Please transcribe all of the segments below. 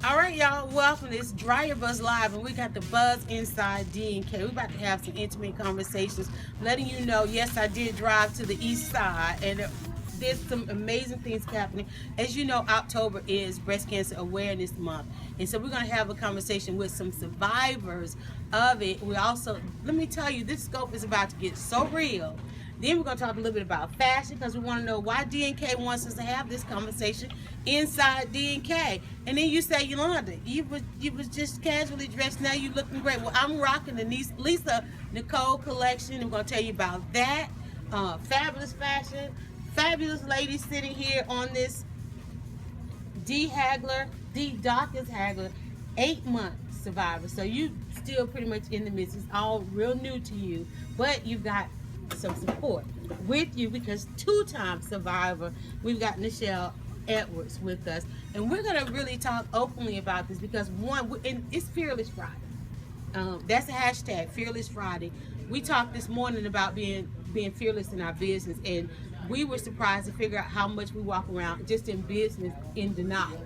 All right, y'all. Welcome. It's DryerBuzz Live, and we got the buzz inside D&K. We're about to have some intimate conversations, letting you know, yes, I did drive to the east side, and there's some amazing things happening. As you know, October is Breast Cancer Awareness Month, and so we're going to have a conversation with some survivors of it. We also, let me tell you, this scope is about to get so real. Then we're going to talk a little bit about fashion because we want to know why D&K wants us to have this conversation inside D&K. And then you say, Yolanda, you was just casually dressed. Now you looking great. Well, I'm rocking the Lisa Nicole Collection. We're going to tell you about that. Fabulous fashion. Fabulous ladies sitting here on this Dawkins Haigler, 8-month survivor. So you still pretty much in the midst. It's all real new to you, but you've got some support with you because 2-time survivor. We've got Nichelle Edwards with us, and we're gonna really talk openly about this because and it's Fearless Friday. That's a hashtag, Fearless Friday. We talked this morning about being fearless in our business, and we were surprised to figure out how much we walk around just in business in denial.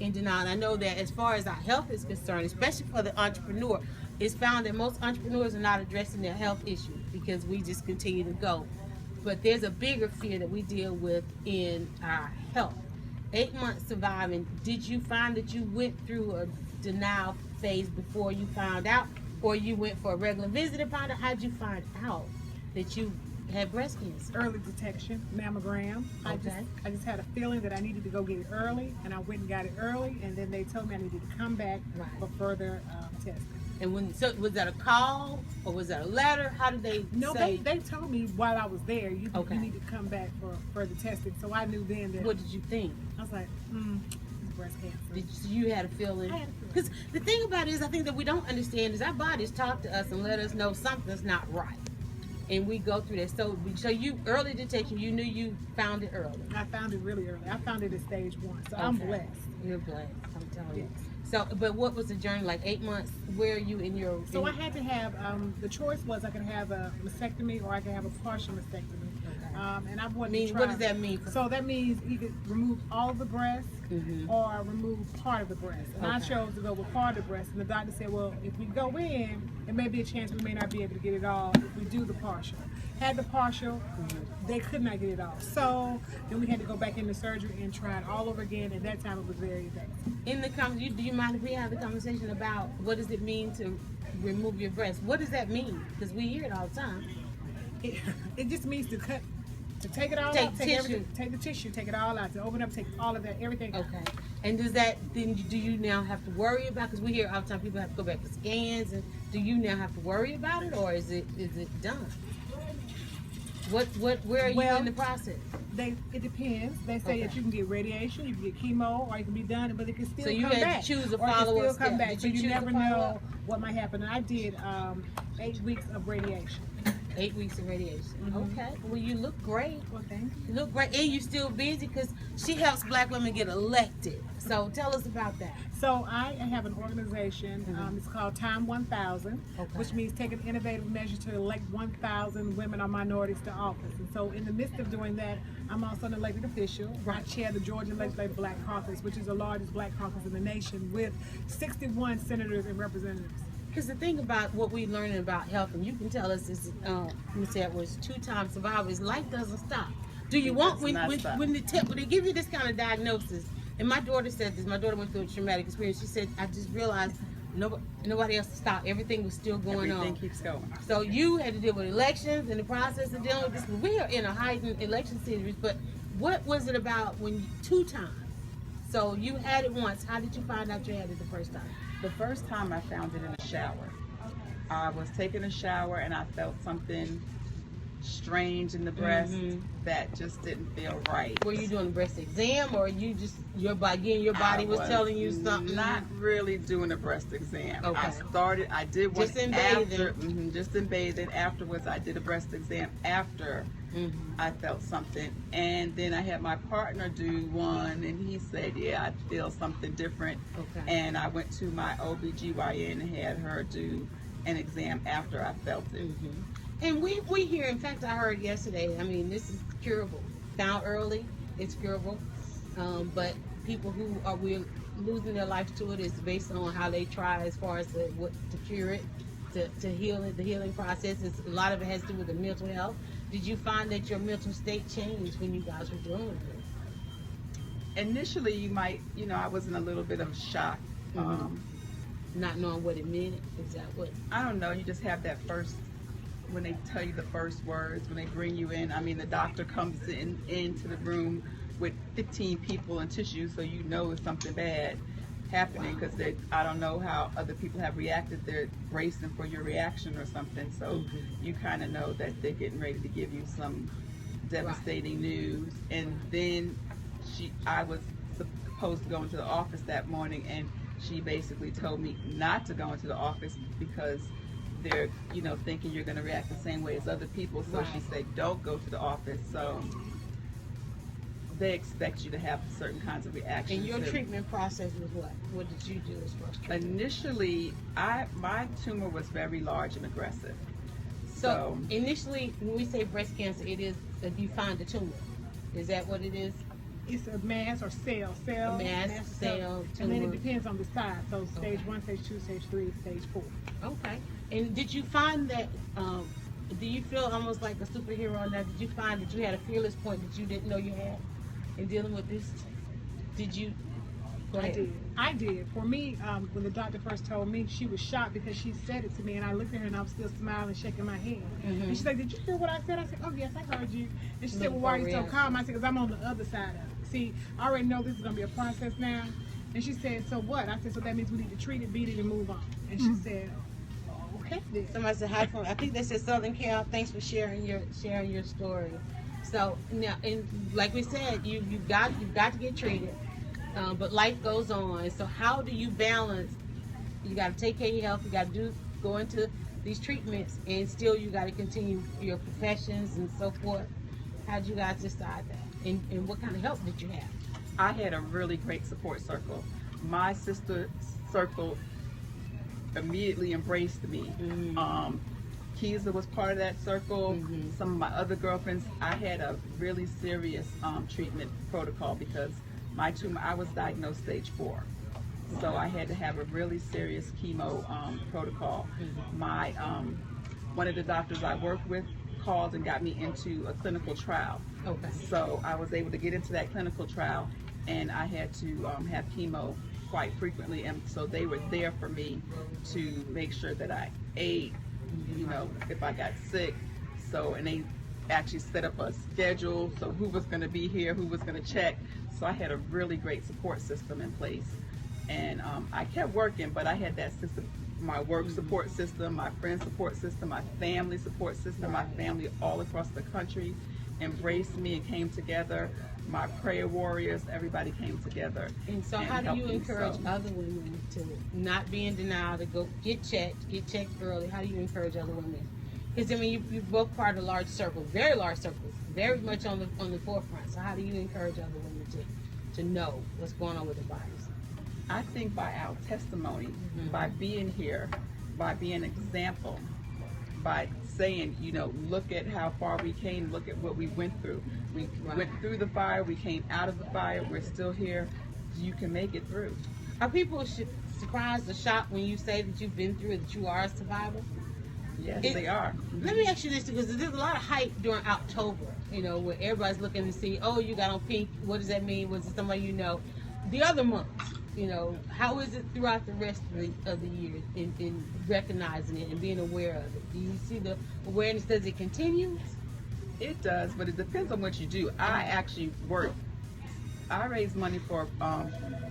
And I know that as far as our health is concerned, especially for the entrepreneur, it's found that most entrepreneurs are not addressing their health issues because we just continue to go. But there's a bigger fear that we deal with in our health. 8 months surviving, did you find that you went through a denial phase before you found out, or you went for a regular visit and found out? How'd you find out that you had breast cancer? Early detection, mammogram. Okay. I just had a feeling that I needed to go get it early, and I went and got it early, and then they told me I needed to come back for further testing. And so was that a call or was that a letter? How did they say? They told me while I was there, you need to come back for further testing. So I knew then that. What did you think? I was like, it's breast cancer. You had a feeling? I had a feeling. Because the thing about it is, I think that we don't understand is our bodies talk to us and let us know something's not right. And we go through that. So you, early detection, you knew you found it early. I found it really early. I found it at stage 1. So I'm blessed. You're blessed, I'm telling you. Yes. So, but what was the journey like? 8 months. Where are you in your? So I had to have. The choice was I could have a mastectomy or I could have a partial mastectomy. Okay. And I wanted to try. What does that mean? So that means either remove all of the breast or remove part of the breast. And I chose to go with part of the breast. And the doctor said, well, if we go in, there may be a chance we may not be able to get it all if we do the partial. Had the partial, they could not get it all. So then we had to go back into surgery and try it all over again. And that time it was very effective. Do you mind if we have the conversation about what does it mean to remove your breast? What does that mean? Because we hear it all the time. It just means to take it all out, take the tissue, take it all out, to open up, take all of that, everything out. Okay. And do you now have to worry about, because we hear all the time people have to go back for scans, and do you now have to worry about it, or is it done? Where are you in the process? It depends. They say that you can get radiation, you can get chemo, or you can be done, but it can still come back. So you had to choose a follow-up step. Back. So you never know what might happen. And I did 8 weeks of radiation. 8 weeks of radiation. Okay. Well, you look great. Well, thank you. You look great, and you're still busy because she helps Black women get elected. So tell us about that. So I have an organization. It's called Time 1000, which means taking innovative measures to elect 1,000 women or minorities to office. And so in the midst of doing that, I'm also an elected official. I chair the Georgia Legislative Black Caucus, which is the largest black caucus in the nation, with 61 senators and representatives. Because the thing about what we're learning about health, and you can tell us, is Ms. Edwards, 2-time survivors, life doesn't stop. Do you want, when they give you this kind of diagnosis, and my daughter said this, my daughter went through a traumatic experience, she said, I just realized nobody else stopped. Everything was still going on. Everything keeps going. So you had to deal with elections and the process of dealing with this. We are in a heightened election series, but what was it about when 2 times? So you had it once. How did you find out you had it the first time? The first time I found it in a shower. I was taking a shower and I felt something strange in the breast that just didn't feel right. Were you doing a breast exam, or you just your body was telling you something? Not really doing a breast exam. Okay. I did one just in after, just in bathing. Afterwards, I did a breast exam after I felt something, and then I had my partner do one, and he said, "Yeah, I feel something different." Okay. And I went to my OBGYN and had her do an exam after I felt it. And we hear, in fact, I heard yesterday, I mean, this is curable. Found early, it's curable. But people who losing their life to it is based on how they try as far as to cure it, to heal it, the healing process. A lot of it has to do with the mental health. Did you find that your mental state changed when you guys were doing it? Initially, you might, I was in a little bit of shock. Not knowing what it meant. Is that what? I don't know. You just have that first, when they tell you the first words, when they bring you in. I mean, the doctor comes into the room with 15 people and tissue, so you know it's something bad happening, because I don't know how other people have reacted. They're bracing for your reaction or something, so you kind of know that they're getting ready to give you some devastating news. And then I was supposed to go into the office that morning, and she basically told me not to go into the office because they're thinking you're going to react the same way as other people. So she said, don't go to the office. So they expect you to have certain kinds of reactions. And your treatment process was what? What did you do as far as treatment? Initially, my tumor was very large and aggressive. So initially, when we say breast cancer, it is you find the tumor. Is that what it is? It's a mass or cell. A mass, cell, tumor. And then it depends on the size. So stage 1, stage 2, stage 3, stage 4. Okay. And did you find that, do you feel almost like a superhero on that? Did you find that you had a fearless point that you didn't know you had in dealing with this? Did you? Go ahead. I did. For me, when the doctor first told me, she was shocked because she said it to me, and I looked at her and I was still smiling, shaking my head. And she's like, did you hear what I said? I said, oh yes, I heard you. And she said, well, why are you so calm? I said, because I'm on the other side of it. See, I already know this is going to be a process now. And she said, so what? I said, so that means we need to treat it, beat it, and move on. And she said, okay then. Somebody said hi from, I think they said Southern Cal. Thanks for sharing your story. So now, and like we said, you've got to get treated, but life goes on. So how do you balance? You got to take care of your health. You got to go into these treatments, and still you got to continue your professions and so forth. How did you guys decide that? And what kind of help did you have? I had a really great support circle. My sister circle immediately embraced me. Keeza was part of that circle. Some of my other girlfriends. I had a really serious treatment protocol because my tumor, I was diagnosed stage 4. So I had to have a really serious chemo protocol. My one of the doctors I worked with called and got me into a clinical trial. Okay. So I was able to get into that clinical trial, and I had to have chemo quite frequently, and so they were there for me to make sure that I ate, if I got sick. So, and they actually set up a schedule, so who was going to be here, who was going to check. So I had a really great support system in place, and I kept working, but I had that system, my work support system, my friend support system, my family support system. My family all across the country embraced me and came together. My prayer warriors, everybody came together. And so how do you encourage other women to not be in denial, to go get checked early? How do you encourage other women? Because I mean, you're both part of a large circle, very large circles, very much on the forefront. So how do you encourage other women to know what's going on with their bodies? I think by our testimony, by being here, by being an example, by saying, look at how far we came, look at what we went through. We went through the fire, we came out of the fire, we're still here. You can make it through. Are people surprised or shocked when you say that you've been through it, that you are a survivor? Yes, they are. Let me ask you this, because there's a lot of hype during October, where everybody's looking to see, oh, you got on pink, what does that mean? Was it somebody you know? The other months, how is it throughout the rest of the year in recognizing it and being aware of it? Do you see the awareness? Does it continue? It does, but it depends on what you do. I actually I raise money for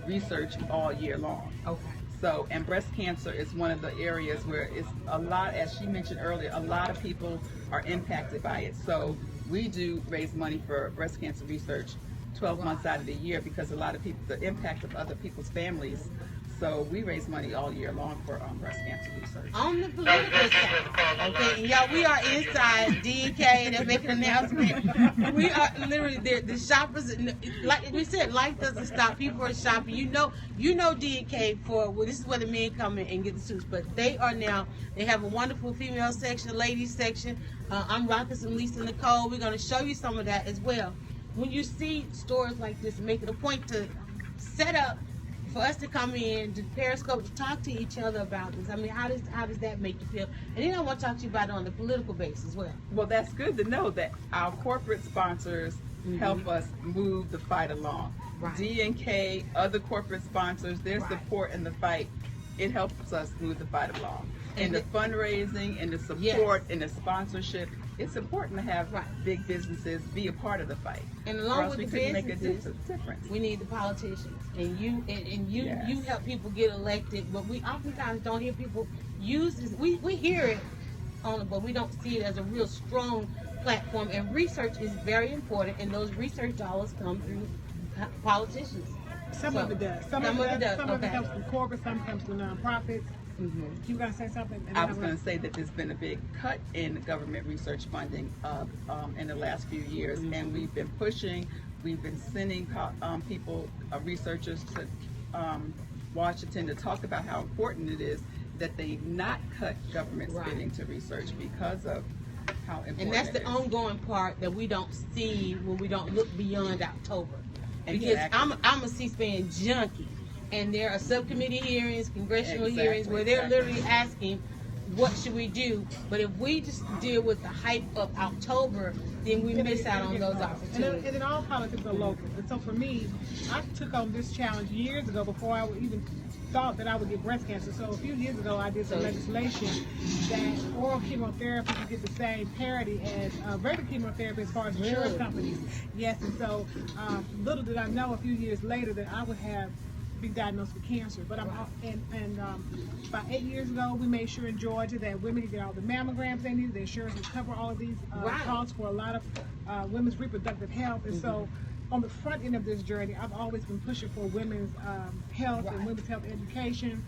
research all year long. Okay. So, and breast cancer is one of the areas where it's a lot, as she mentioned earlier, a lot of people are impacted by it. So we do raise money for breast cancer research 12 months out of the year, because a lot of people, the impact of other people's families. So we raise money all year long for breast cancer research. On the political side, okay, and y'all, we are inside D&K. They're making an announcement. We are literally there. The shoppers, like we said, life doesn't stop. People are shopping. You know D&K for, well, this is where the men come in and get the suits. But they are now. They have a wonderful female section, ladies section. I'm rocking some Lisa Nicole. We're going to show you some of that as well. When you see stores like this, make it a point to set up for us to come in to Periscope to talk to each other about this. I mean, how does that make you feel? And then I want to talk to you about it on the political base as well. Well, that's good to know that our corporate sponsors help us move the fight along. Right. D&K, other corporate sponsors, their support in the fight, it helps us move the fight along. And the fundraising and the support and the sponsorship, it's important to have big businesses be a part of the fight. And along with the businesses, make a difference. We need the politicians, and you help people get elected. But we oftentimes don't hear people use this. We hear it on it, but we don't see it as a real strong platform. And research is very important, and those research dollars come through politicians. Some of it does. Some of it does. Some of it comes from corporate. Some comes from nonprofits. You gonna say something? I was going to say that there's been a big cut in government research funding in the last few years, and we've been pushing. We've been sending people, researchers to Washington to talk about how important it is that they not cut government spending to research because of how important. And that's the ongoing part that we don't see when we don't look beyond October. Because I'm a C-SPAN junkie. And there are subcommittee hearings, congressional hearings, where they're literally asking, what should we do? But if we just deal with the hype of October, then we miss out on those opportunities. And then all politics are local. And so for me, I took on this challenge years ago before I would even thought that I would get breast cancer. So a few years ago, I did some legislation that oral chemotherapy would get the same parity as regular chemotherapy as far as insurance companies. Yes, and so little did I know a few years later that I would be diagnosed with cancer. But about 8 years ago, we made sure in Georgia that women could get all the mammograms they needed. The insurance would cover all of these costs for a lot of women's reproductive health. And so on the front end of this journey, I've always been pushing for women's health and women's health education.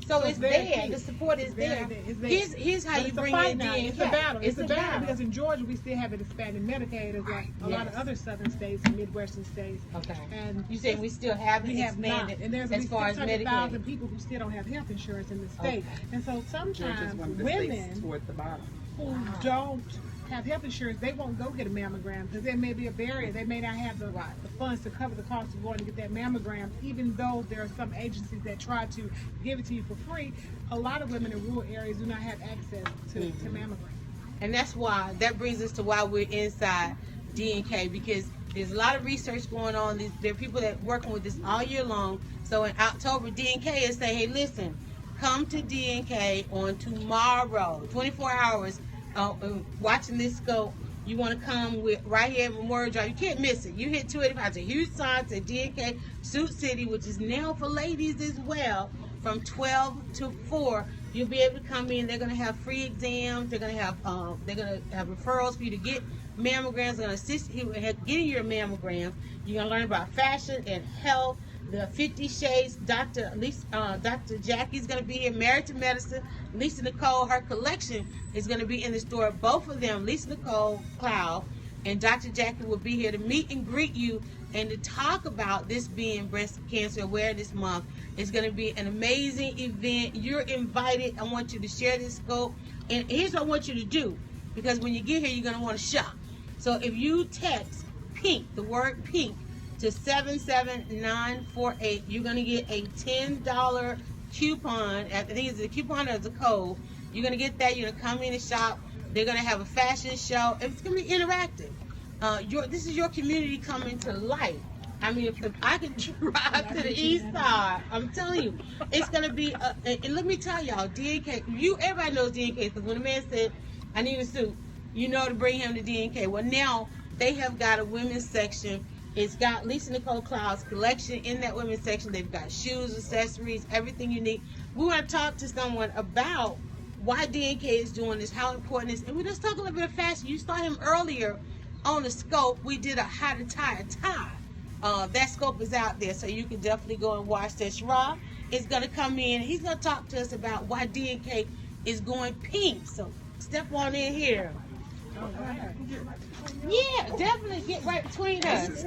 So it's there. The support is there. Here's how you bring it in. It's a battle. It's a battle because in Georgia we still have it expanded Medicaid as like a lot of other southern states and Midwestern states. Okay. And you said we still have it expanded and there's as far as Medicaid. 600,000 people who still don't have health insurance in the state. And so sometimes women toward the bottom who don't have health insurance, they won't go get a mammogram because there may be a barrier. They may not have the funds to cover the cost of going to get that mammogram, even though there are some agencies that try to give it to you for free. A lot of women in rural areas do not have access to mammograms. And that's why, that brings us to why we're inside D&K, because there's a lot of research going on. There are people that are working with this all year long. So in October, D&K is saying, hey, listen, come to D&K on tomorrow, 24 hours. Watching this scope, you want to come with right here at Memorial Drive. You can't miss it. You hit 285. It's a huge sign to D&K Suit City, which is now for ladies as well, from 12 to 4. You'll be able to come in. They're going to have free exams. They're going to have referrals for you to get mammograms. They're going to assist you in getting your mammogram. You're going to learn about fashion and health. The 50 Shades, Dr. Jackie's going to be here, Married to Medicine. Lisa Nicole, her collection is going to be in the store. Both of them, Lisa Nicole Cloud and Dr. Jackie, will be here to meet and greet you and to talk about this being Breast Cancer Awareness Month. It's going to be an amazing event. You're invited. I want you to share this scope. And here's what I want you to do, because when you get here, you're going to want to shop. So if you text PINK, the word PINK, to 77948, you're going to get a $10 coupon. I think it's a coupon or it's a code. You're going to get that. You're going to come in and shop. They're going to have a fashion show. It's going to be interactive. This is your community coming to life. I mean, if I can drive to the east side, I'm telling you, it's going to be, and let me tell y'all, D&K, everybody knows D&K, because when a man said, I need a suit, you know to bring him to D&K. Well, now they have got a women's section. It's got Lisa Nicole Collection's collection in that women's section. They've got shoes, accessories, everything you need. We want to talk to someone about why D&K is doing this, how important it is. And we're just talking a little bit of fashion. You saw him earlier on the scope. We did a how to tie a tie. That scope is out there, so you can definitely go and watch that. Shra is going to come in. He's going to talk to us about why D&K is going pink. So step on in here. Yeah, definitely get right between us. And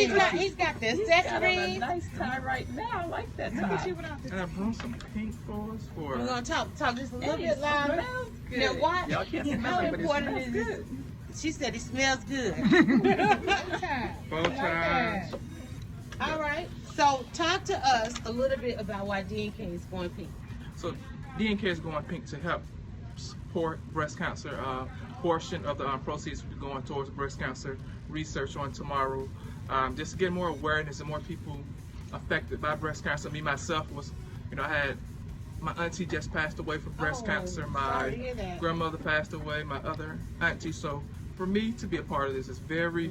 he's got the accessories. He's got on a nice tie right now. I like that tie. And I brought some pink for us for. We're gonna talk just a little bit louder. Now, why? Y'all can't smell How it, but important it is smells this? good. She said it smells good. Bow ties. All right. So talk to us a little bit about why D&K is going pink. So D&K is going pink to help support breast cancer. Portion of the proceeds will be going towards breast cancer research on tomorrow. Just to get more awareness and more people affected by breast cancer. Me myself was, I had my auntie just passed away from breast cancer. My grandmother passed away. My other auntie. So for me to be a part of this is very,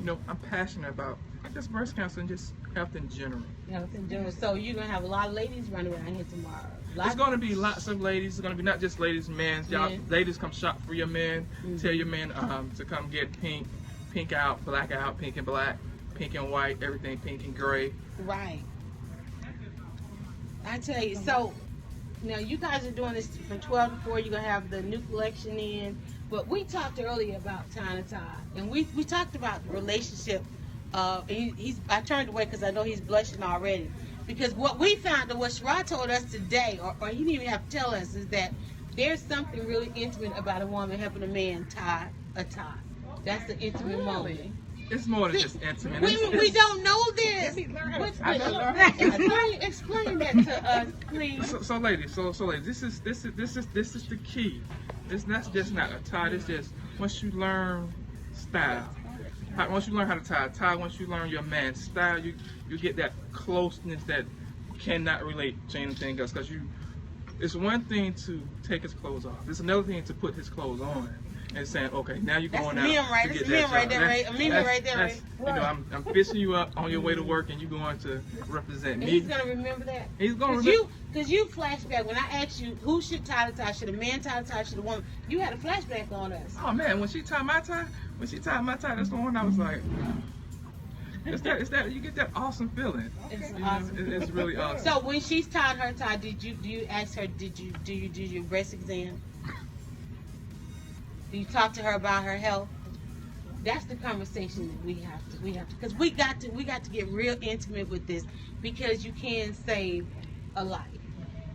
I'm passionate about just breast cancer and just health in general. Health in general. So you're gonna have a lot of ladies running around here tomorrow. It's going to be lots of ladies. It's going to be not just ladies, men. Y'all, ladies, come shop for your men. Tell your men to come get pink out, black out, pink and black, pink and white, everything pink and gray. Right. I tell you. So now you guys are doing this from 12 to 4. You're gonna have the new collection in. But we talked earlier about tie to tie, and we talked about the relationship. I turned away because I know he's blushing already. Because what we found, and what Sherrod told us today, or he didn't even have to tell us, is that there's something really intimate about a woman helping a man tie a tie. That's the intimate moment. It's more than just intimate. We don't know this. Explain that to us, please. So ladies, this is the key. That's just not a tie. It's just once you learn style. Once you learn how to tie a tie, once you learn your man's style, you get that closeness that cannot relate to anything else. Because it's one thing to take his clothes off. It's another thing to put his clothes on and saying, okay, now you're going out. That's me right there, right? Right there, right? I'm fishing you up on your way to work, and you're going to represent me. He's gonna remember that. He's gonna remember. Because you flashback when I asked you who should tie the tie, should a man tie the tie, should a woman? You had a flashback on us. Oh man, when she tied my tie, that's the one I was like. It's that you get that awesome feeling. It's awesome. It's really awesome. So when she's tied her tie, do you ask her? Do you do your breast exam? Do you talk to her about her health? That's the conversation that we have to, because we got to get real intimate with this, because you can save a life.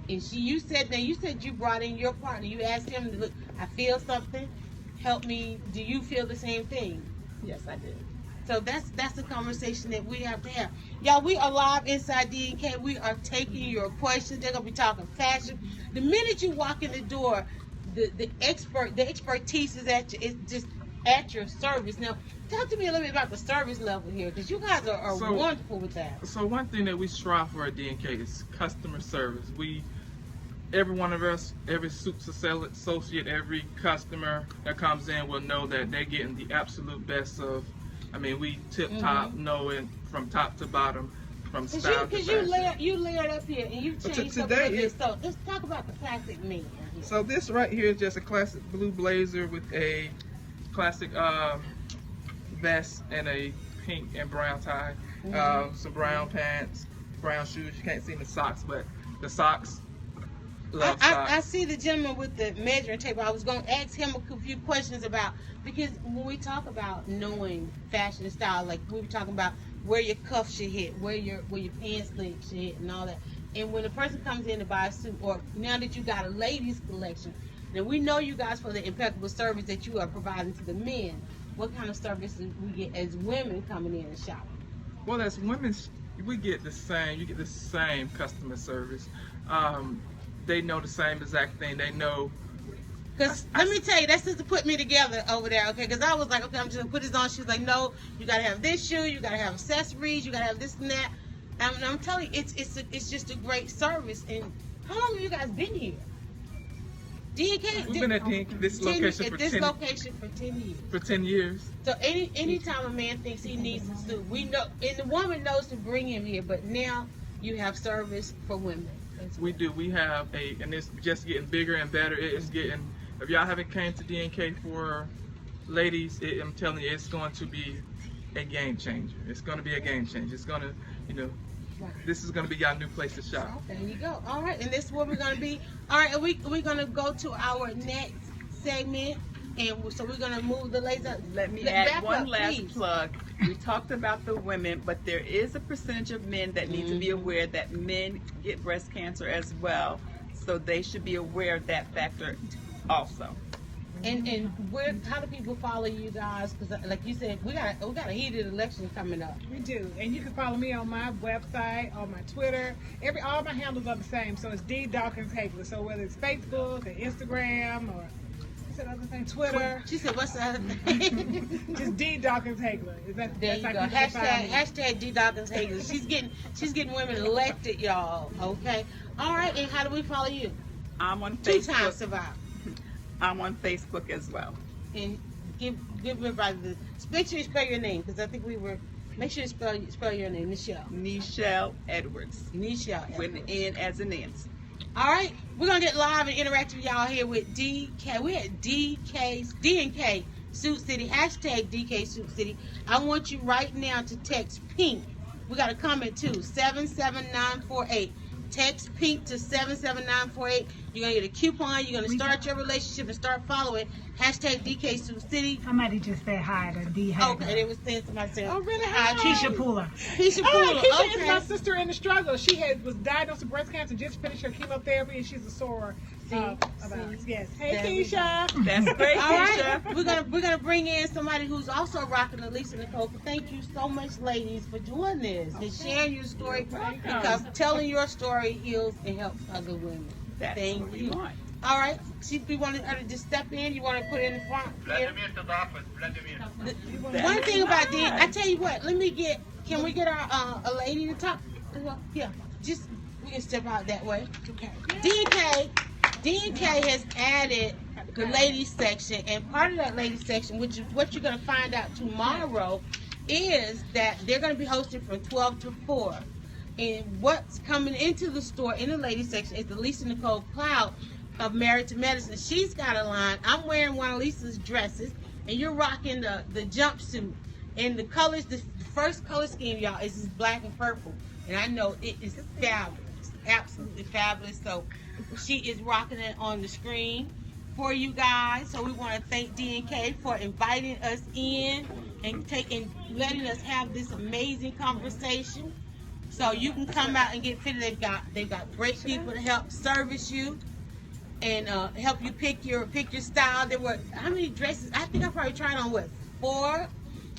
And you said you brought in your partner. You asked him to look. I feel something. Help me. Do you feel the same thing? Yes, I did. So that's the conversation that we have to have. Y'all, we are live inside D&K. We are taking your questions. They're gonna be talking fashion. The minute you walk in the door, the expertise is just at your service. Now, talk to me a little bit about the service level here, because you guys are wonderful with that. So one thing that we strive for at D&K is customer service. Every one of us, every suits associate, every customer that comes in will know that they're getting the absolute best of. We tip top, knowing from top to bottom, from style to fashion. Because you layered up here and you changed up a little bit. So let's talk about the classic man. So this right here is just a classic blue blazer with a classic vest and a pink and brown tie, some brown pants, brown shoes. You can't see the socks, but the socks. I see the gentleman with the measuring tape. I was going to ask him a few questions about, because when we talk about knowing fashion and style, like we were talking about where your cuff should hit, where your pants leg should hit, and all that. And when a person comes in to buy a suit, or now that you got a ladies collection, then we know you guys for the impeccable service that you are providing to the men. What kind of service do we get as women coming in and shopping? Well, as women, we get the same. You get the same customer service. They know the same exact thing. They know. Because let me tell you, that sister put me together over there, okay? Because I was like, okay, I'm just going to put this on. She was like, no, you got to have this shoe. You got to have accessories. You got to have this and that. And I'm telling you, it's just a great service. And how long have you guys been here? D&K? We've been at this location for 10 years. For 10 years. So anytime a man thinks he needs a suit, we know, and the woman knows to bring him here. But now you have service for women. We do. We have and it's just getting bigger and better. It's getting. If y'all haven't came to D&K for ladies, I'm telling you, it's going to be a game changer. It's going to be a game changer. It's going to, right. This is going to be y'all new place to shop. There you go. All right, and this is where we're going to be. All right, and we're going to go to our next segment, and so we're going to move the ladies up. Let me add one last plug. We talked about the women, but there is a percentage of men that need to be aware that men get breast cancer as well. So they should be aware of that factor also. And where? How do people follow you guys? Because like you said, we got a heated election coming up. We do, and you can follow me on my website, on my Twitter. All my handles are the same, so it's D Dawkins Haigler. So whether it's Facebook or Instagram or what's that other thing, Twitter. She said, "What's the other thing?" Just D Dawkins Haigler. There that's you like go. you can find me. Hashtag D Dawkins Haigler. She's getting women elected, y'all. Okay. All right. And how do we follow you? I'm on Two Facebook. times survive. I'm on Facebook as well. And give everybody make sure you spell your name, because I think make sure you spell your name, Nichelle. Nichelle Edwards. Nichelle. With an N as in Nancy. All right, we're gonna get live and interactive with y'all here with DK. We're at D&K Suit City. Hashtag D&K Suit City. I want you right now to text pink. We got a comment too. 77948. Text pink to 77948. You're going to get a coupon. You're going to start your relationship and start following. Hashtag DK Suit City. Somebody just said hi to D. Haigler. Okay, they was saying somebody said, Oh, really? hi, Keisha Pooler. Keisha Oh, Pooler. Keisha is my Okay. sister in the struggle. She was diagnosed with breast cancer, just finished her chemotherapy, and she's a soror. Yes. Hey, There we Keisha. That's great, All right, Keisha. we're gonna bring in somebody who's also rocking the Lisa Nicole. Thank you so much, ladies, for doing this and sharing your story, because telling your story heals and helps other women. That's Thank what we you. want. All right, we wanted her to just step in. You want to put it in the front here? One thing about D, I tell you what. Can we get our a lady to talk? Yeah, we can step out that way. Okay. D&K has added the ladies section, and part of that ladies section, which is what you're going to find out tomorrow, is that they're going to be hosted from 12 to 4. And what's coming into the store in the ladies section is the Lisa Nicole Cloud of Married to Medicine. She's got a line. I'm wearing one of Lisa's dresses, and you're rocking the jumpsuit. And the colors, the first color scheme, y'all, is this black and purple. And I know it is fabulous, absolutely fabulous. So she is rocking it on the screen for you guys. So we want to thank D&K for inviting us in and letting us have this amazing conversation. So you can come out and get fitted. They've got great people to help service you and help you pick your style. There were how many dresses? I think I probably tried on 4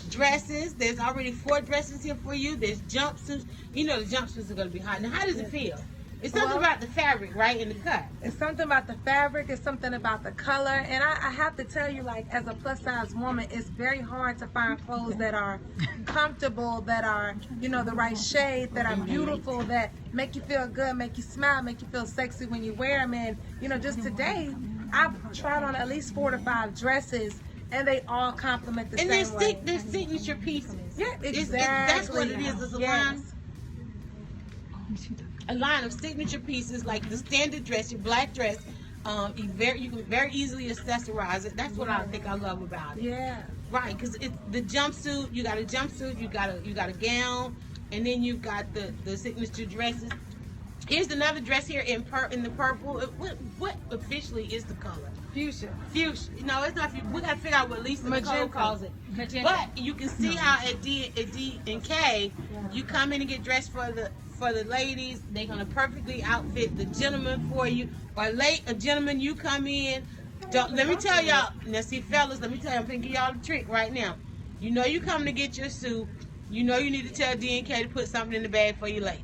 dresses. There's already 4 dresses here for you. There's jumpsuits. You know the jumpsuits are going to be hot. Now, how does it feel? It's something about the fabric, right, and the cut. It's something about the fabric. It's something about the color. And I have to tell you, like, as a plus-size woman, it's very hard to find clothes that are comfortable, that are, the right shade, that are beautiful, that make you feel good, make you smile, make you feel sexy when you wear them. And, just today, I've tried on at least 4 to 5 dresses, and they all complement the same way. And they're signature pieces. Yeah, exactly. That's what it is. It's a line of signature pieces, like the standard dress, your black dress. You can very easily accessorize it. That's what I think I love about it. Yeah. Right, because it's the jumpsuit. You got a jumpsuit. You got a gown, and then you've got the signature dresses. Here's another dress here in the purple. What officially is the color? Fuchsia. Fuchsia. No, it's not. We got to figure out what Lisa Nicole Magenta. calls it. But you can see how at D&K, you come in and get dressed for the ladies. They're gonna perfectly outfit the gentleman for you. Or a gentleman, you come in. Let me tell y'all. Now, see, fellas, let me tell you. I'm gonna give y'all the trick right now. You come to get your suit. You need to tell D&K to put something in the bag for your lady.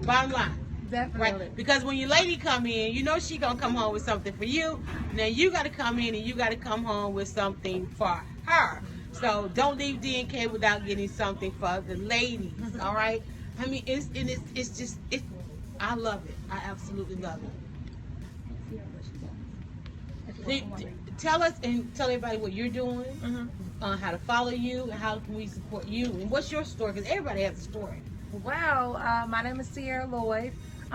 Bottom line. Definitely. Right? Because when your lady come in, she gonna come home with something for you. Now you gotta come in and you gotta come home with something for her. So don't leave D&K without getting something for the ladies. All right. I mean, I love it. I absolutely love it. Tell us and tell everybody what you're doing, how to follow you, and how can we support you, and what's your story? Because everybody has a story. Well, my name is Sierra Lloyd.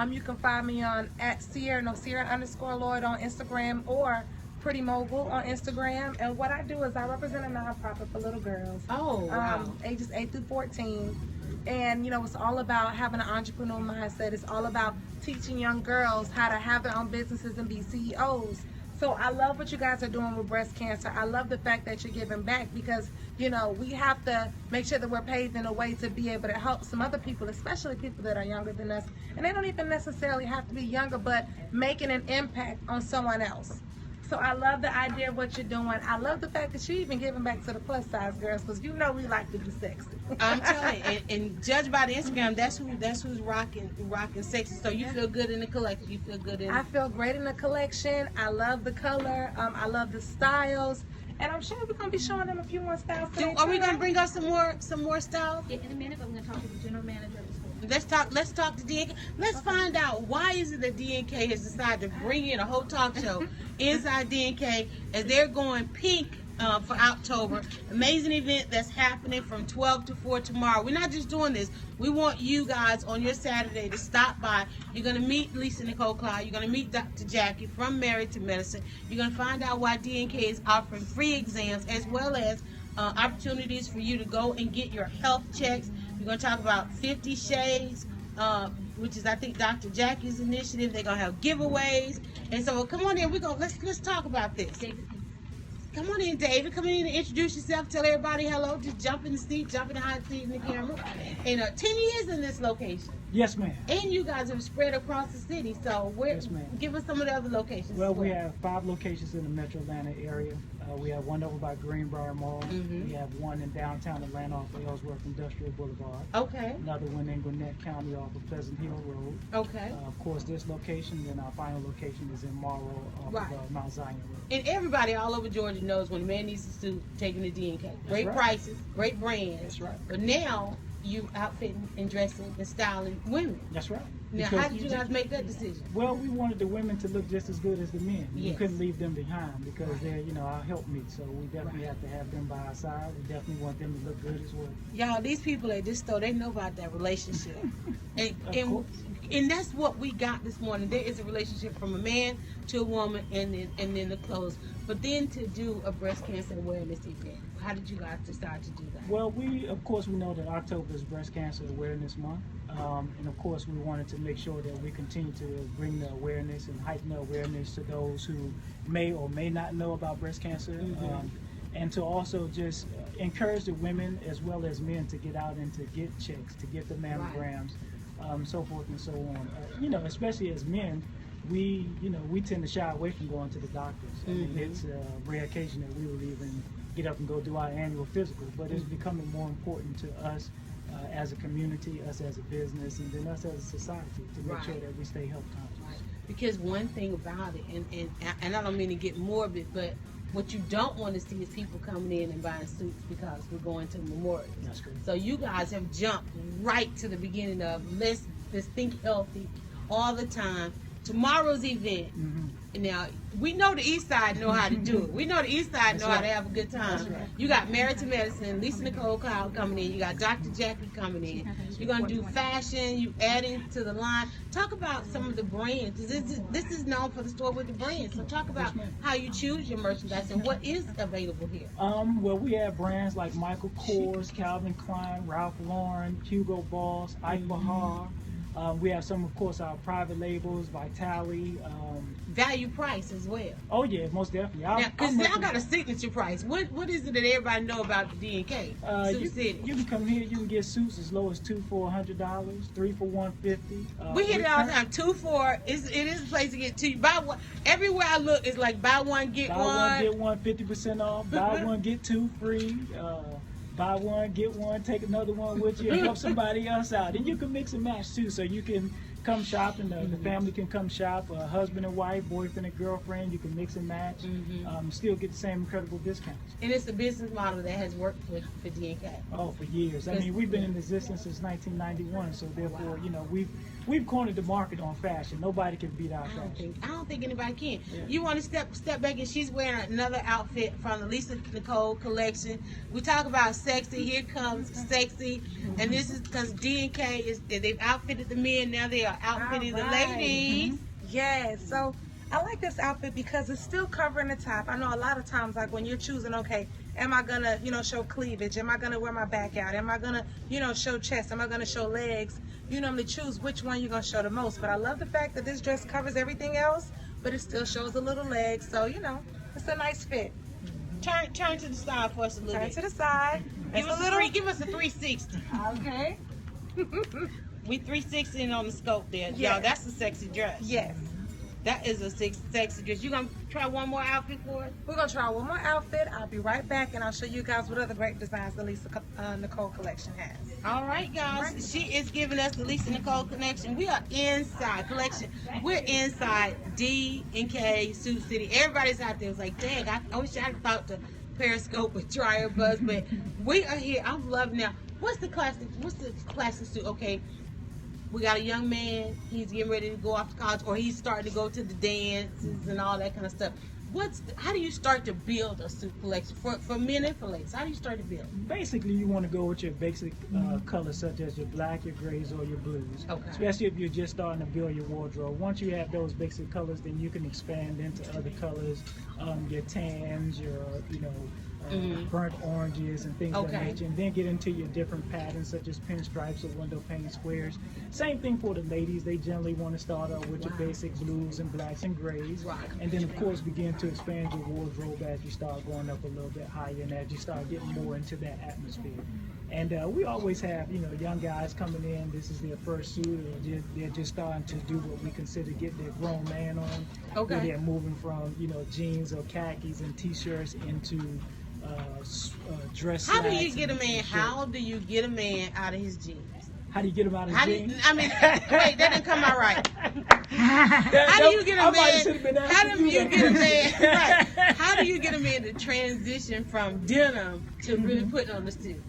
You can find me on @Sierra_Lloyd on Instagram, or Pretty Mogul on Instagram. And what I do is I represent a nonprofit for little girls. Oh, wow. Ages 8 through 14. And, it's all about having an entrepreneurial mindset. It's all about teaching young girls how to have their own businesses and be CEOs. So I love what you guys are doing with breast cancer. I love the fact that you're giving back, because, we have to make sure that we're paved in a way to be able to help some other people, especially people that are younger than us. And they don't even necessarily have to be younger, but making an impact on someone else. So I love the idea of what you're doing. I love the fact that you're even giving back to the plus size girls, because you know we like to be sexy. I'm telling you, and judge by the Instagram, that's who's rocking sexy. So you feel good in the collection. You feel good in. I feel great in the collection. I love the color. I love the styles, and I'm sure we're gonna be showing them a few more styles today. Are we gonna bring up some more styles? Yeah, in a minute, but I'm gonna talk to the general manager of the store. Let's talk to D&K. Let's find out why is it that D&K has decided to bring in a whole talk show inside D&K as they're going pink for October. Amazing event that's happening from 12 to 4 tomorrow. We're not just doing this. We want you guys on your Saturday to stop by. You're going to meet Lisa Nicole Collection. You're going to meet Dr. Jackie from Married to Medicine. You're going to find out why D&K is offering free exams as well as opportunities for you to go and get your health checks. We're going to talk about 50 Shades, which is I think Dr. Jackie's initiative. They're going to have giveaways. And so come on in. Let's talk about this. Come on in, David. Come in and introduce yourself. Tell everybody hello. Just jump in the seat, jump in the hot seat in the camera. And 10 years in this location. Yes, ma'am. And you guys have spread across the city. So Yes, ma'am. give us some of the other locations. Well, we have 5 locations in the Metro Atlanta area. We have one over by Greenbrier Mall. Mhm. We have one in downtown Atlanta off of Ellsworth Industrial Boulevard. Okay. Another one in Gwinnett County off of Pleasant Hill Road. Okay. Of course, this location, then our final location is in Morrow off Right. of Mount Zion Road. And everybody all over Georgia knows when a man needs a suit, taking the D&K. Great right. prices, great brands. That's right. But now you outfitting and dressing and styling women. That's right. Now, Because how did you guys make that decision? Well, we wanted the women to look just as good as the men. We Yes. couldn't leave them behind because they're, our helpmates. So we definitely have to have them by our side. We definitely want them to look good as well. Y'all, these people at this store, they know about that relationship. Of and course. and that's what we got this morning. There is a relationship from a man to a woman and then the clothes. But then to do a breast cancer awareness event, how did you guys decide to do that? Well, we know that October is Breast Cancer Awareness Month. And of course, we wanted to make sure that we continue to bring the awareness and heighten the awareness to those who may or may not know about breast cancer. Mhm. And to also just encourage the women as well as men to get out and to get checks, to get the mammograms, so forth and so on. Especially as men, we tend to shy away from going to the doctors. I mean, it's a rare occasion that we will even get up and go do our annual physical, but it's becoming more important to us as a community, us as a business, and then us as a society to make sure that we stay health conscious. Because one thing about it, and I don't mean to get morbid, but what you don't want to see is people coming in and buying suits because we're going to memorials. That's correct. So you guys have jumped right to the beginning of let's think healthy all the time. Tomorrow's event. Now we know the East Side know how to do it. We know the East Side know how to have a good time. That's right. You got Married to Medicine, Lisa Nicole Collection coming in. You got Dr. Jackie coming in. You're gonna do fashion. You adding to the line. Talk about some of the brands. This is known for the store with the brands. So talk about how you choose your merchandise and what is available here. Well, we have brands like Michael Kors, Calvin Klein, Ralph Lauren, Hugo Boss, Ike Bahar. We have some, of course, our private labels, Vitali. Value price as well. Oh yeah, most definitely. Now, because y'all got a signature price. What is it that everybody know about the D&K Suit City? You can come here. You can get suits as low as $2 for $100, $3 for $150. We hear it all the time. 2 for it is a place to get 2. Buy one. Everywhere I look, it's like buy one get Buy one. one get one, 50% off. Buy one get 2 free. Buy one get one, take another one with you, and help somebody else out. And you can mix and match too, so you can come shop and the family can come shop. Husband and wife, boyfriend and girlfriend, you can mix and match. Still get the same incredible discounts. And it's a business model that has worked for D&K. Oh, for years. I mean, we've been in existence since 1991, so therefore, we've cornered the market on fashion. Nobody can beat our fashion. I don't think anybody can. Yeah. You want to step back, and she's wearing another outfit from the Lisa Nicole Collection. We talk about sexy. Here comes sexy, and this is because D&K they've outfitted the men. Now they are outfitting the ladies. Yes, so I like this outfit because it's still covering the top. I know a lot of times, like when you're choosing, okay, am I gonna, show cleavage? Am I gonna wear my back out? Am I gonna, show chest? Am I gonna show legs? You normally choose which one you're gonna show the most. But I love the fact that this dress covers everything else, but it still shows a little legs. So, it's a nice fit. Turn to the side for us a little Turn bit. to the side. Give us a 360. Okay. We 360 on the scope there. Yes. Y'all, that's a sexy dress. Yes. That is a sexy dress. You gonna try one more outfit for us? We're gonna try one more outfit. I'll be right back, and I'll show you guys what other great designs the Lisa Nicole Collection has. All right, guys. She is giving us the Lisa Nicole Collection. We are inside collection. We're inside D&K Suit City. Everybody's out there. It's like, dang, I wish I had thought to Periscope with DryerBuzz, but we are here. I'm loving now. What's the classic suit? Okay. We got a young man, he's getting ready to go off to college, or he's starting to go to the dances and all that kind of stuff. How do you start to build a suit collection for men and for ladies? How do you start to build? Basically, you want to go with your basic colors, such as your black, your grays, or your blues. Okay. Especially if you're just starting to build your wardrobe. Once you have those basic colors, then you can expand into other colors, your tans, your burnt oranges and things of that nature, and then get into your different patterns such as pinstripes or window pane squares. Same thing for the ladies. They generally want to start out with your basic blues and blacks and grays, and then of course begin to expand your wardrobe as you start going up a little bit higher and as you start getting more into that atmosphere. And we always have, young guys coming in. This is their first suit, or they're just starting to do what we consider getting their grown man on. Okay. Where they're moving from, jeans or khakis and t-shirts into dress. How do you get a man? How do you get a man out of his jeans? How do you get him out of his jeans? Wait, that didn't come out right. How do you get a man? How do you get a man? Right. How do you get a man to transition from denim to really putting on the suit?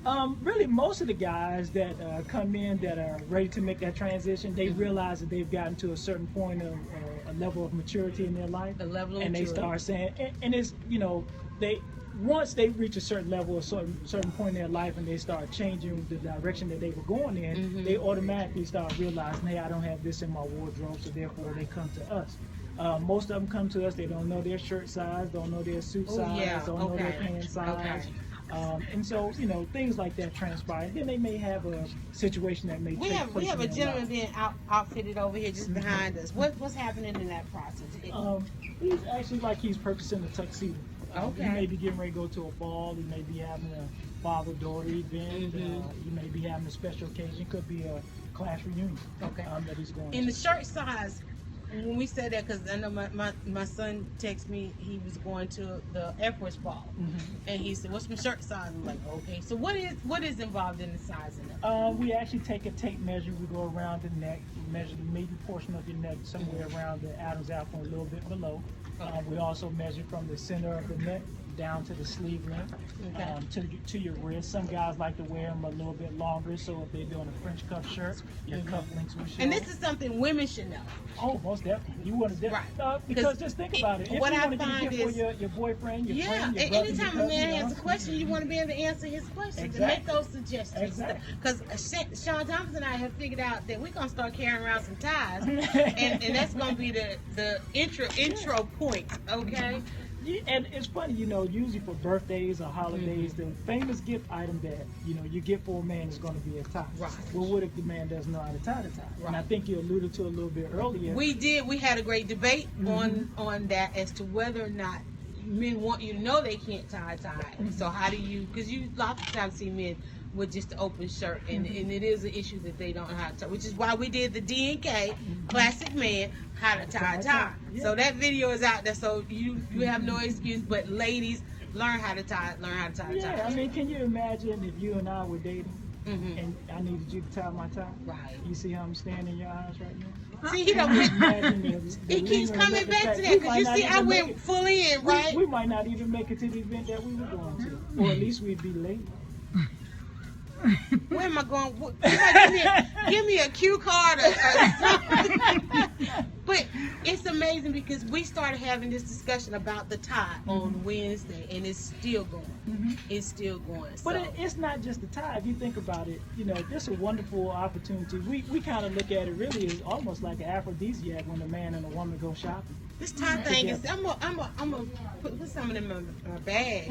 Really, most of the guys that come in that are ready to make that transition, they realize that they've gotten to a certain point of a level of maturity in their life, and they start saying, and it's once they reach a certain level, a certain point in their life, and they start changing the direction that they were going in, they automatically start realizing, hey, I don't have this in my wardrobe, so therefore they come to us. Most of them come to us, they don't know their shirt size, don't know their suit size, don't know their pants size. And so, things like that transpire. Then they may have a situation that may take place. We have a gentleman being outfitted over here just behind us. What's happening in that process? He's actually he's purchasing a tuxedo. Okay. He may be getting ready to go to a ball. He may be having a father-daughter event. He may be having a special occasion. It could be a class reunion. Okay. That he's going to. In the shirt size, when we said that, because I know my son texted me, he was going to the Air Force ball, and he said, "What's my shirt size?" I'm like, "Okay." So what is involved in the sizing? We actually take a tape measure. We go around the neck, measure the median portion of your neck somewhere around the Adam's apple, a little bit below. We also measure from the center of the neck down to the sleeve length, to your wrist. Some guys like to wear them a little bit longer, so if they're doing a French cuff shirt, your cuff links will show. And this is something women should know. Oh, most definitely. You want to because just think about it. If what you I want to get a find gift is for your boyfriend, your friend, your and brother, anytime your a man cousin, has a question, you want to be able to answer his questions and make those suggestions. Because Sean Thompson and I have figured out that we're gonna start carrying around some ties, and that's gonna be the intro point. Okay. And it's funny, usually for birthdays or holidays, the famous gift item that, you get for a man is going to be a tie. Right. Well, what if the man doesn't know how to tie the tie? Right. And I think you alluded to a little bit earlier. We had a great debate on that as to whether or not men want you to know they can't tie a tie. So how do you, because you lots of times see men with just an open shirt, and it is an issue that they don't know how to tie, which is why we did the D&K Classic Man How to Tie a Tie. Yeah. So that video is out there, so you have no excuse, but ladies, learn how to tie a tie. Yeah, I mean, can you imagine if you and I were dating and I needed you to tie my tie? Right. You see how I'm standing in your eyes right now? See, he keeps coming back to that, because you see I went fully in, right? We might not even make it to the event that we were going to, or at least we'd be late. Where am I going? Give me a cue card or something. But it's amazing because we started having this discussion about the tie on Wednesday, and it's still going. It's still going. So. But it's not just the tie. If you think about it, this is a wonderful opportunity. We kind of look at it really as almost like an aphrodisiac when a man and a woman go shopping. This tie thing is, I'm gonna put some of them in my bag.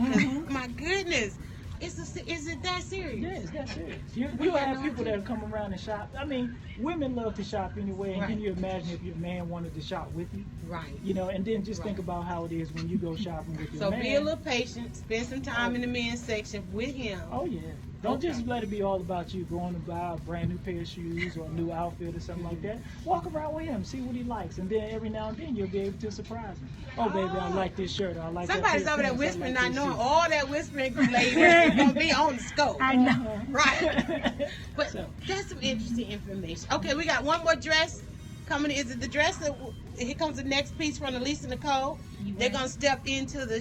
My goodness. Is it that serious? Yeah, it's that serious. You have people that come around and shop. I mean, women love to shop anyway, and can you imagine if your man wanted to shop with you? Right. And then just think about how it is when you go shopping with your man. So be a little patient, spend some time in the men's section with him. Oh yeah. Don't just let it be all about you going to buy a brand new pair of shoes or a new outfit or something like that. Walk around with him, see what he likes, and then every now and then you'll be able to surprise him. Oh, baby, I like this shirt. Or I like Somebody's that over there pants, whispering, I not like knowing this all that whispering lady is going to be on the scope. I know. Right. But So. that's some interesting information. Okay, we got one more dress coming. Is it the dress that? Here comes the next piece from the Lisa Nicole. They're gonna step into the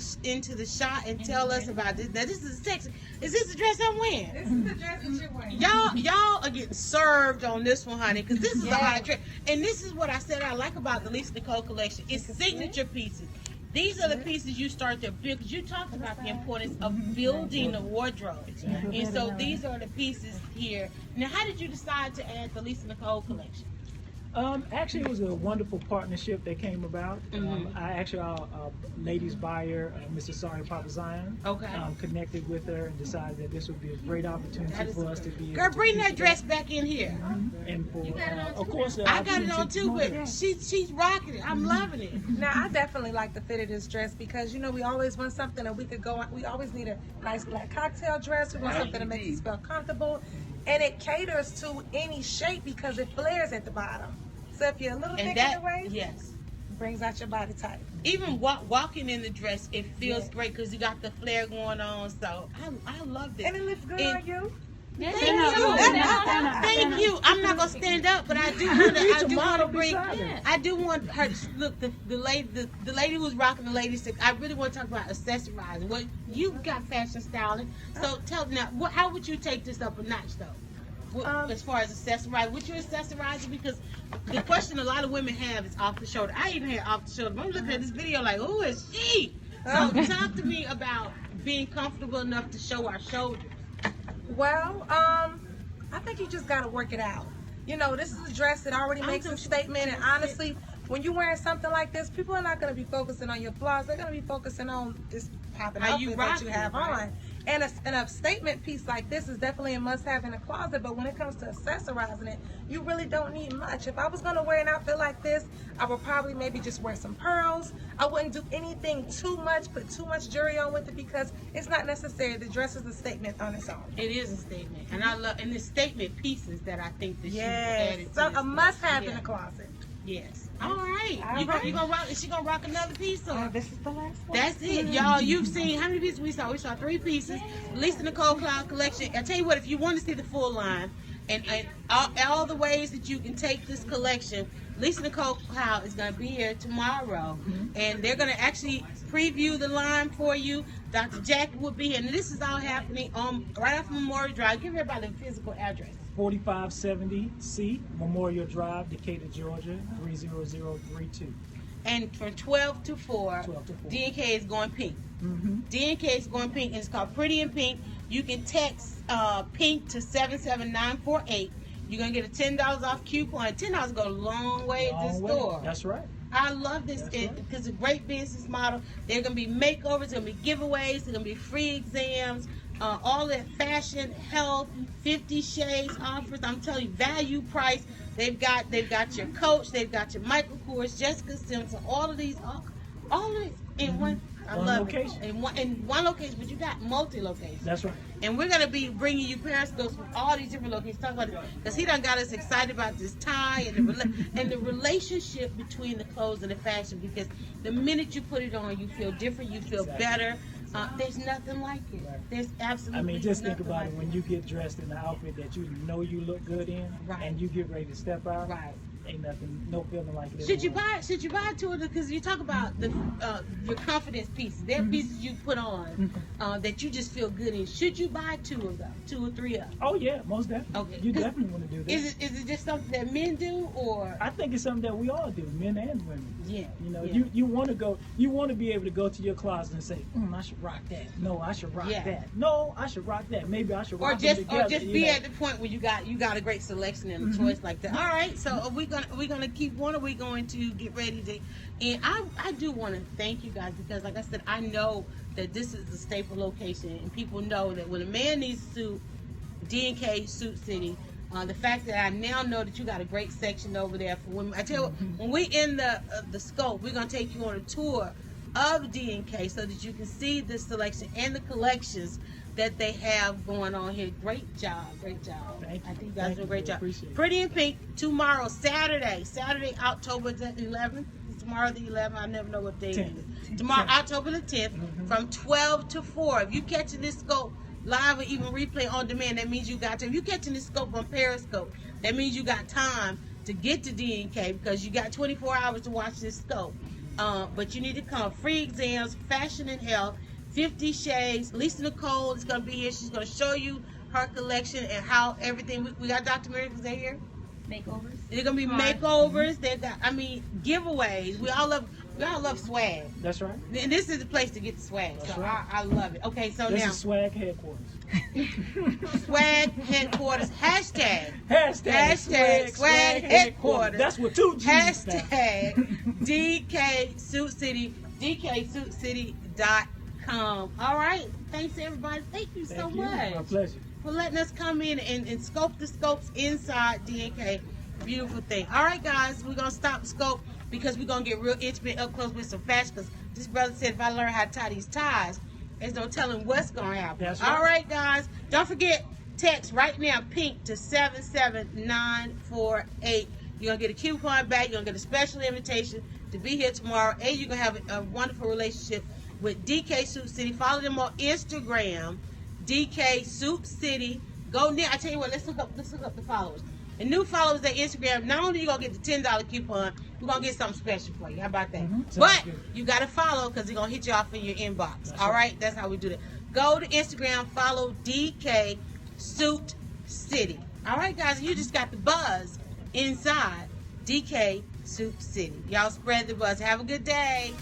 shot and tell us about this. Now this is sexy. Is this the dress I'm wearing? This is the dress that you're wearing. Y'all are getting served on this one, honey, because this is a hot dress. And this is what I said I like about the Lisa Nicole collection. It's signature pieces. These are the pieces you start to build, because you talked about the importance of building a wardrobe. And so these are the pieces here. Now, how did you decide to add the Lisa Nicole collection? Actually, it was a wonderful partnership that came about. Our ladies buyer, Mrs. Sari Papa Zion, connected with her and decided that this would be a great opportunity for us to be. Girl, bring that dress back in here. And for, of course, I got it on too, but she's rocking it. I'm loving it. Now, I definitely like the fit of this dress because, you know, we always want something that we could go on. We always need a nice black cocktail dress. We want something that makes us feel comfortable. And it caters to any shape because it flares at the bottom. So if you're a little thick in the waist, yes, brings out your body type. Even walking in the dress, it feels great because you got the flare going on. So I love this. And it looks good on you. Thank you. Thank you. I'm not gonna stand up, but I do want her. Look, the lady who's rocking the lady stick. I really want to talk about accessorizing. Well, you got fashion styling, so tell me now. How would you take this up a notch, though? As far as accessorizing, would you accessorize it? Because the question a lot of women have is off the shoulder. I even had off the shoulder. I'm looking at this video like, who is she? So talk to me about being comfortable enough to show our shoulders. Well, I think you just gotta work it out. You know, this is a dress that already makes a statement, and honestly, when you're wearing something like this, people are not gonna be focusing on your flaws. They're gonna be focusing on this popping outfit that you have on. And a statement piece like this is definitely a must-have in a closet, but when it comes to accessorizing it, you really don't need much. If I was gonna wear an outfit like this, I would probably maybe just wear some pearls. I wouldn't do anything too much, put too much jewelry on with it because it's not necessary. The dress is a statement on its own. It is a statement, and I love the statement pieces that I think that she added. So a must-have in a closet. Yes. All right. You gonna rock? Is she gonna rock another piece? Or? This is the last one. That's it, y'all. You've seen how many pieces we saw? We saw 3 pieces. Lisa Nicole Collection. I tell you what, if you want to see the full line and all the ways that you can take this collection, Lisa Nicole is going to be here tomorrow, and they're going to actually preview the line for you. Dr. Jackie will be here, and this is all happening right off Memorial Drive. Give everybody the physical address. 4570C Memorial Drive, Decatur, Georgia, 30032. And from 12 to 4, D&K is going pink. D&K is going pink, and it's called Pretty in Pink. You can text pink to 77948. You're going to get a $10 off coupon. $10 go a long way at this store. That's right. I love this because it's a great business model. There are going to be makeovers, there are going to be giveaways, there are going to be free exams, all that fashion, health, 50 shades offers. I'm telling you, value price. They've got your Coach, they've got your Michael Kors, Jessica Simpson, all of these in one. I love location. it. In one location, but you got multi-locations. That's right. And we're gonna be bringing you periscopes from all these different locations. Talk about it because he done got us excited about this tie and the relationship between the clothes and the fashion. Because the minute you put it on, you feel different. You feel better. There's nothing like it. There's absolutely. I mean, just think nothing about like it when you get dressed in the outfit that you know you look good in, and you get ready to step out. Right. Ain't nothing, no feeling like it. Should you buy two of them? Because you talk about your confidence pieces. They're pieces you put on that you just feel good in. Should you buy 2 of them, 2 or 3 of them? Oh yeah, most definitely. Okay. You definitely want to do this. Is it just something that men do, or? I think it's something that we all do, men and women. Yeah. You know, you want to go. You want to be able to go to your closet and say, I should rock that. No, I should rock that. No, I should rock that. Maybe I should rock them together. Or just be at the point where you got a great selection and a choice like that. All right. So are we gonna keep one? Are we going to get ready to? And I do want to thank you guys because, like I said, I know that this is a staple location, and people know that when a man needs a suit, D&K Suit City. The fact that I now know that you got a great section over there for women. I tell you, when we in the scope, we're gonna take you on a tour of D&K so that you can see this selection and the collections that they have going on here. Great job, great job. Thank you. I think you guys Thank do a you. great We job. appreciate it. Pretty in Pink tomorrow, Saturday, October the 11th. Tomorrow the 11th. I never know what day it 10th. is. Tomorrow, 10th. October the 10th, Mhm. from 12 to 4. If you catching this scope live or even replay on demand, that means you got time. If you catching this scope on Periscope, that means you got time to get to D&K because you got 24 hours to watch this scope. But you need to come. Free exams, fashion and health, 50 shades. Lisa Nicole is going to be here. She's going to show you her collection and how everything. We got Dr. Mary because they're here. Makeovers. They're going to be makeovers. They got, giveaways. We all love swag. That's right. And this is the place to get the swag. That's So right. I love it. Okay, so This now is swag headquarters. swag headquarters. Hashtag swag headquarters. That's what 2 G's stand. Hashtag DK Suit City. DKSuitCity.com. All right. Thanks everybody. Thank you so Thank you. much My pleasure. for letting us come in and scope the scopes inside D&K. Beautiful thing. All right, guys, we're going to stop the scope because we're going to get real intimate up close with some fashion because this brother said if I learn how to tie these ties, there's no telling what's going to happen. That's All right. right, guys. Don't forget, text right now, PINK, to 77948. You're going to get a coupon back. You're going to get a special invitation to be here tomorrow. And you're going to have a wonderful relationship with DK Suit City. Follow them on Instagram, DK Suit City. Go there. I tell you what, let's look up the followers. The new followers at Instagram, not only are you going to get the $10 coupon, we're going to get something special for you. How about that? Sounds But good. you got to follow because they're going to hit you off in your inbox. That's All right. right? That's how we do that. Go to Instagram, follow DK Suit City. All right, guys, you just got the buzz inside DK Suit City. Y'all spread the buzz. Have a good day.